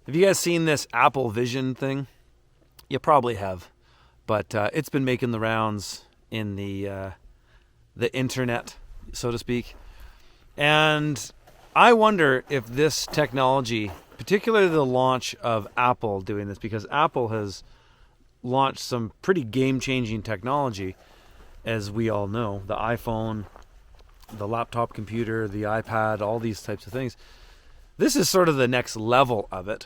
Have you guys seen this Apple Vision thing? You probably have, but it's been making the rounds in the internet, so to speak. And I wonder if this technology, particularly the launch of Apple doing this, because Apple has launched some pretty game-changing technology, as we all know, the iPhone, the laptop computer, the iPad, all these types of things. This is sort of the next level of it.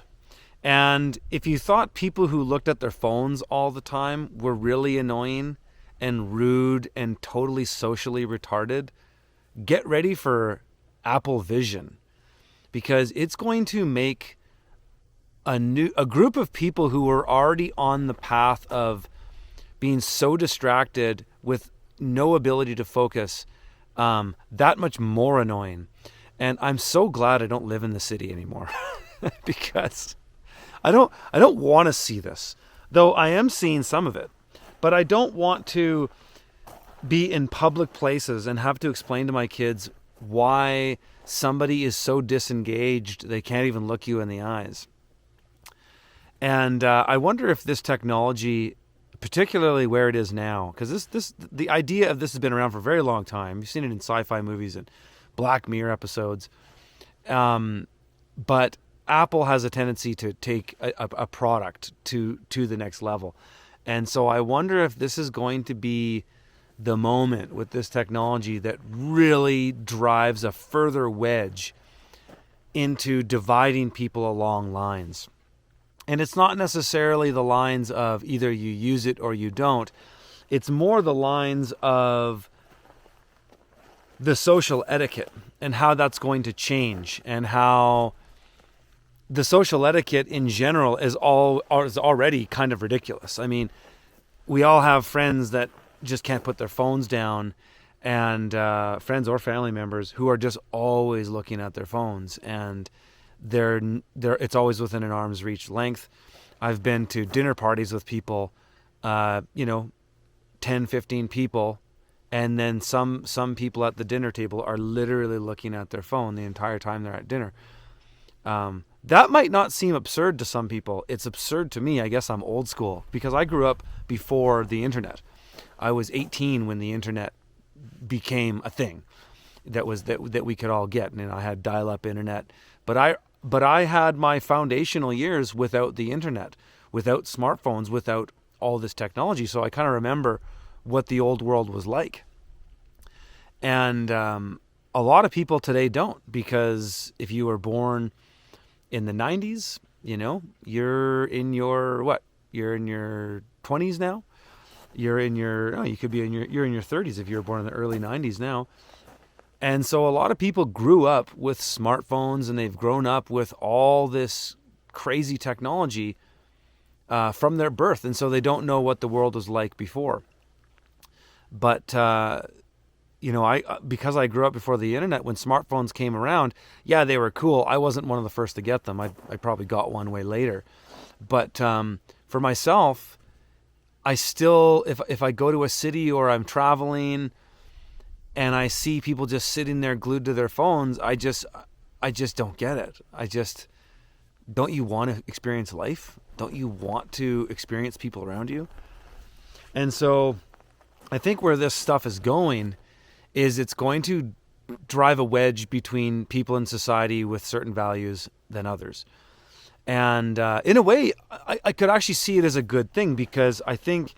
And if you thought people who looked at their phones all the time were really annoying and rude and totally socially retarded, get ready for Apple Vision, because it's going to make a group of people who were already on the path of being so distracted with no ability to focus that much more annoying. And I'm so glad I don't live in the city anymore because I don't want to see this, though I am seeing some of it. But I don't want to be in public places and have to explain to my kids why somebody is so disengaged they can't even look you in the eyes. And I wonder if this technology, particularly where it is now, because the idea of this has been around for a very long time. You've seen it in sci-fi movies and Black Mirror episodes. But Apple has a tendency to take a product to the next level. And so I wonder if this is going to be the moment with this technology that really drives a further wedge into dividing people along lines. And it's not necessarily the lines of either you use it or you don't. It's more the lines of the social etiquette and how that's going to change, and how the social etiquette in general is already kind of ridiculous. I mean, we all have friends that just can't put their phones down, and friends or family members who are just always looking at their phones, and it's always within an arm's reach length. I've been to dinner parties with people, 10, 15 people, and then some people at the dinner table are literally looking at their phone the entire time they're at dinner. That might not seem absurd to some people. It's absurd to me. I guess I'm old school because I grew up before the internet. I was 18 when the internet became a thing that we could all get, and I had dial-up internet. But I had my foundational years without the internet, without smartphones, without all this technology. So I kind of remember what the old world was like. And a lot of people today don't, because if you were born in the 90s, you're in your what? You're in your 20s now. You're in your you could be you're in your 30s if you were born in the early 90s now. And so a lot of people grew up with smartphones, and they've grown up with all this crazy technology from their birth, and so they don't know what the world was like before. But because I grew up before the internet, when smartphones came around, yeah, they were cool. I wasn't one of the first to get them. I probably got one way later. But for myself, I still, if I go to a city or I'm traveling and I see people just sitting there glued to their phones, I just don't get it. Don't you want to experience life? Don't you want to experience people around you? And so I think where this stuff is going is it's going to drive a wedge between people in society with certain values than others. And in a way, I could actually see it as a good thing, because I think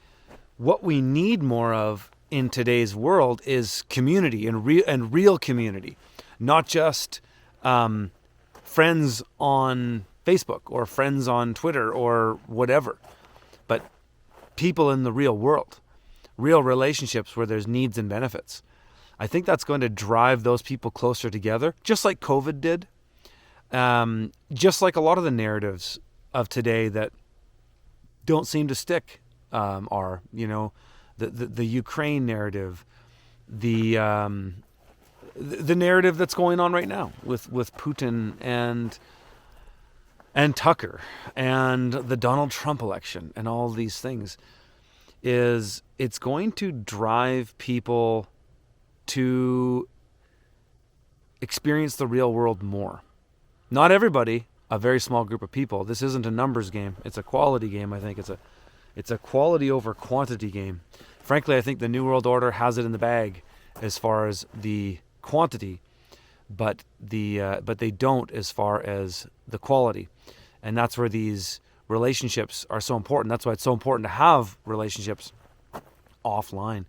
what we need more of in today's world is community, and real community, not just friends on Facebook or friends on Twitter or whatever, but people in the real world, real relationships where there's needs and benefits. I think that's going to drive those people closer together, just like COVID did, just like a lot of the narratives of today that don't seem to stick are, the Ukraine narrative, the narrative that's going on right now with Putin and Tucker and the Donald Trump election and all these things, is it's going to drive people to experience the real world more. Not everybody. a very small group of people. This isn't a numbers game. It's a quality game. I think it's a quality over quantity game. Frankly, I think the New World Order has it in the bag as far as the quantity, but they don't as far as the quality. And that's where these relationships are so important. That's why it's so important to have relationships offline.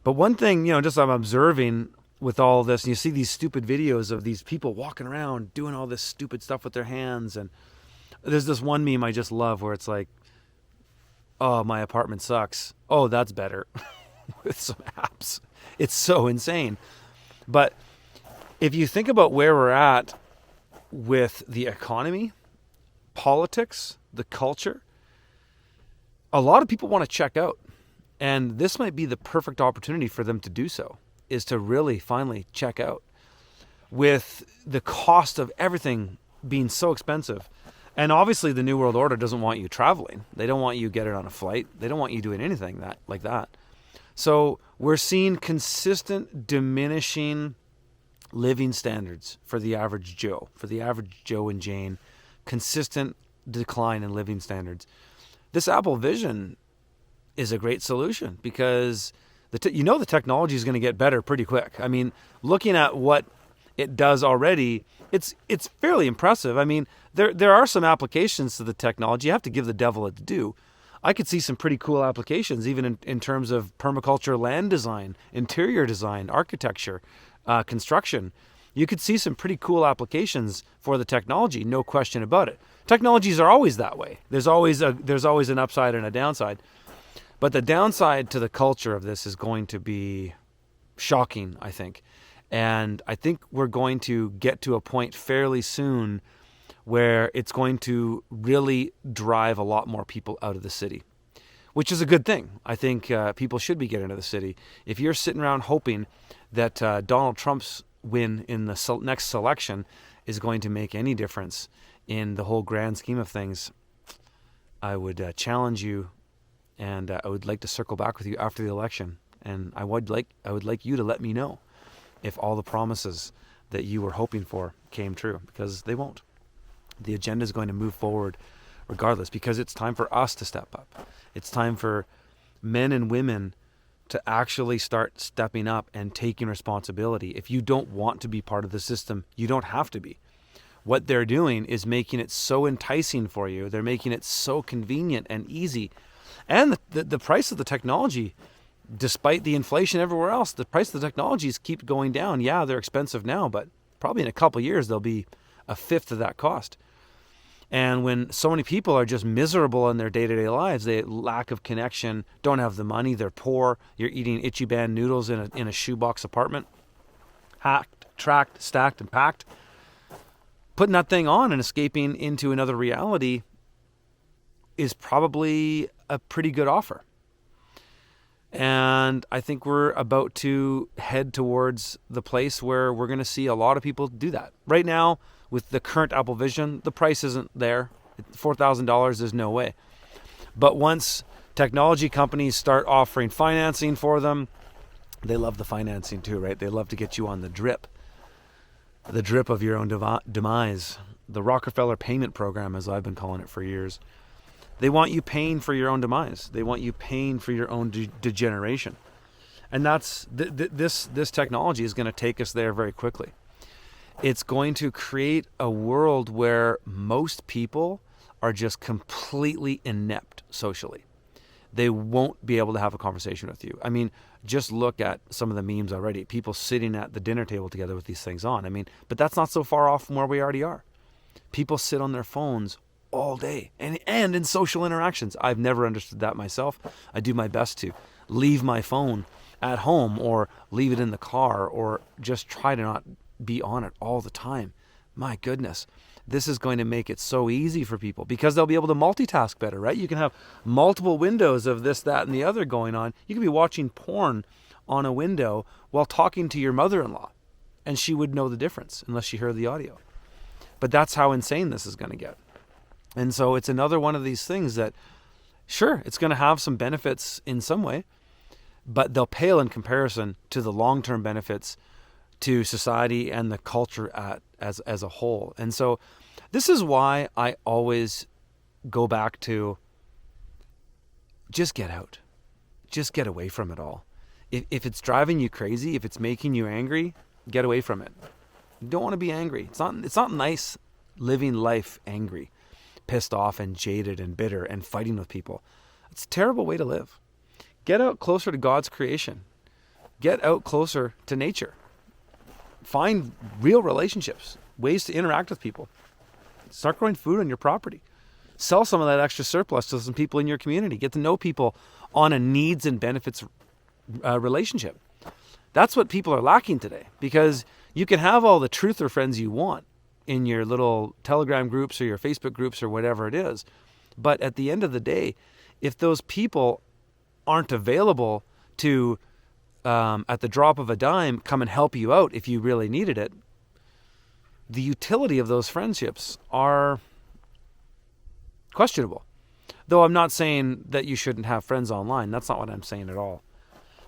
But one thing, just I'm observing with all this, and you see these stupid videos of these people walking around doing all this stupid stuff with their hands. And there's this one meme I just love where it's like, oh, my apartment sucks. Oh, that's better. With some apps. It's so insane. But if you think about where we're at with the economy, politics, the culture, a lot of people want to check out. And this might be the perfect opportunity for them to do so, is to really finally check out. With the cost of everything being so expensive. And obviously the New World Order doesn't want you traveling. They don't want you getting on a flight. They don't want you doing anything like that. So we're seeing consistent diminishing living standards for the average Joe, and Jane, consistent decline in living standards. This Apple Vision is a great solution because the technology is going to get better pretty quick. I mean, looking at what it does already, it's fairly impressive. I mean, there are some applications to the technology. You have to give the devil its due. I could see some pretty cool applications, even in terms of permaculture, land design, interior design, architecture, construction. You could see some pretty cool applications for the technology, no question about it. Technologies are always that way. There's always an upside and a downside. But the downside to the culture of this is going to be shocking, I think. And I think we're going to get to a point fairly soon where it's going to really drive a lot more people out of the city, which is a good thing. I think people should be getting to the city. If you're sitting around hoping that Donald Trump's win in the next selection is going to make any difference in the whole grand scheme of things, I would challenge you, and I would like to circle back with you after the election. And I would like you to let me know if all the promises that you were hoping for came true, because they won't. The agenda is going to move forward regardless, because it's time for us to step up. It's time for men and women to actually start stepping up and taking responsibility. If you don't want to be part of the system, you don't have to be. What they're doing is making it so enticing for you. They're making it so convenient and easy. And the price of the technology, despite the inflation everywhere else, the price of the technologies keep going down. Yeah, they're expensive now, but probably in a couple of years, they'll be a fifth of that cost. And when so many people are just miserable in their day-to-day lives, they lack of connection, don't have the money, they're poor, you're eating Ichiban noodles in a shoebox apartment, hacked, tracked, stacked, and packed, putting that thing on and escaping into another reality is probably a pretty good offer. And I think we're about to head towards the place where we're going to see a lot of people do that. Right now, with the current Apple Vision, the price isn't there. $4,000, there's no way. But once technology companies start offering financing for them, they love the financing too, right? They love to get you on the drip of your own demise. The Rockefeller payment program, as I've been calling it for years. They want you paying for your own demise. They want you paying for your own degeneration. And that's this technology is going to take us there very quickly. It's going to create a world where most people are just completely inept socially. They won't be able to have a conversation with you. I mean, just look at some of the memes already. People sitting at the dinner table together with these things on. I mean, but that's not so far off from where we already are. People sit on their phones all day and in social interactions. I've never understood that myself. I do my best to leave my phone at home or leave it in the car or just try to not be on it all the time. My goodness, this is going to make it so easy for people because they'll be able to multitask better, right? You can have multiple windows of this, that, and the other going on. You could be watching porn on a window while talking to your mother-in-law, and she would know the difference unless she heard the audio. But that's how insane this is going to get. And so it's another one of these things that, sure, it's going to have some benefits in some way, but they'll pale in comparison to the long-term benefits to society and the culture as a whole. And so This is why I always go back to just get out. Just get away from it all. If it's driving you crazy, if it's making you angry, get away from it. You don't want to be angry. It's not nice living life angry, pissed off and jaded and bitter and fighting with people. It's a terrible way to live. Get out closer to God's creation. Get out closer to nature. Find real relationships, ways to interact with people. Start growing food on your property. Sell some of that extra surplus to some people in your community. Get to know people on a needs and benefits relationship. That's what people are lacking today, because you can have all the truther friends you want in your little Telegram groups or your Facebook groups or whatever it is. But at the end of the day, if those people aren't available to, at the drop of a dime, come and help you out if you really needed it, the utility of those friendships are questionable. Though I'm not saying that you shouldn't have friends online. That's not what I'm saying at all.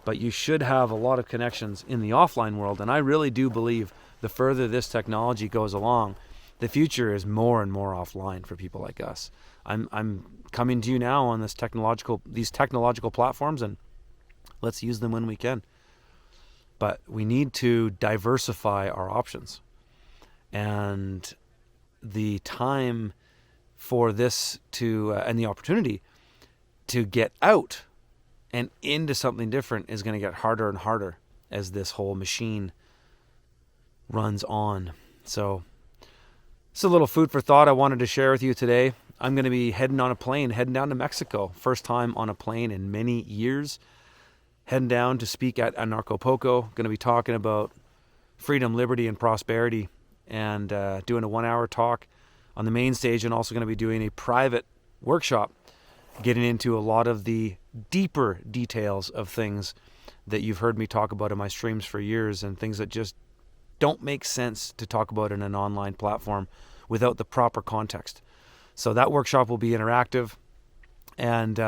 But you should have a lot of connections in the offline world. And I really do believe the further this technology goes along, the future is more and more offline for people like us. I'm coming to you now on these technological platforms, and let's use them when we can. But we need to diversify our options. And the time for this to, and the opportunity to get out and into something different is going to get harder and harder as this whole machine runs on. So it's a little food for thought I wanted to share with you today. I'm going to be heading down to Mexico. First time on a plane in many years. Heading down to speak at Anarcopoco. Going to be talking about freedom, liberty, and prosperity, and doing a 1-hour talk on the main stage, and also going to be doing a private workshop getting into a lot of the deeper details of things that you've heard me talk about in my streams for years, and things that just don't make sense to talk about in an online platform without the proper context. So that workshop will be interactive, and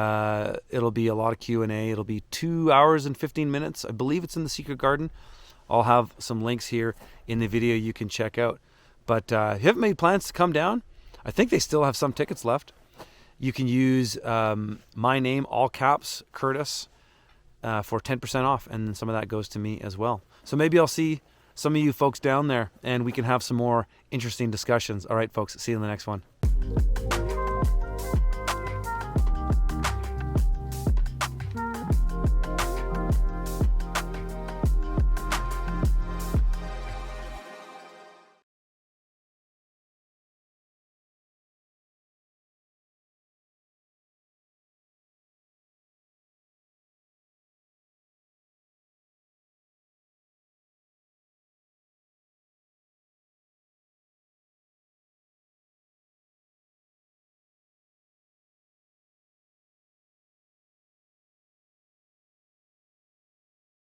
it'll be a lot of Q&A. It'll be 2 hours and 15 minutes. I believe it's in the Secret Garden. I'll have some links here in the video you can check out. But if you haven't made plans to come down, I think they still have some tickets left. You can use my name, all caps, Curtis, for 10% off, and then some of that goes to me as well. So maybe I'll see some of you folks down there, and we can have some more interesting discussions. All right, folks, see you in the next one.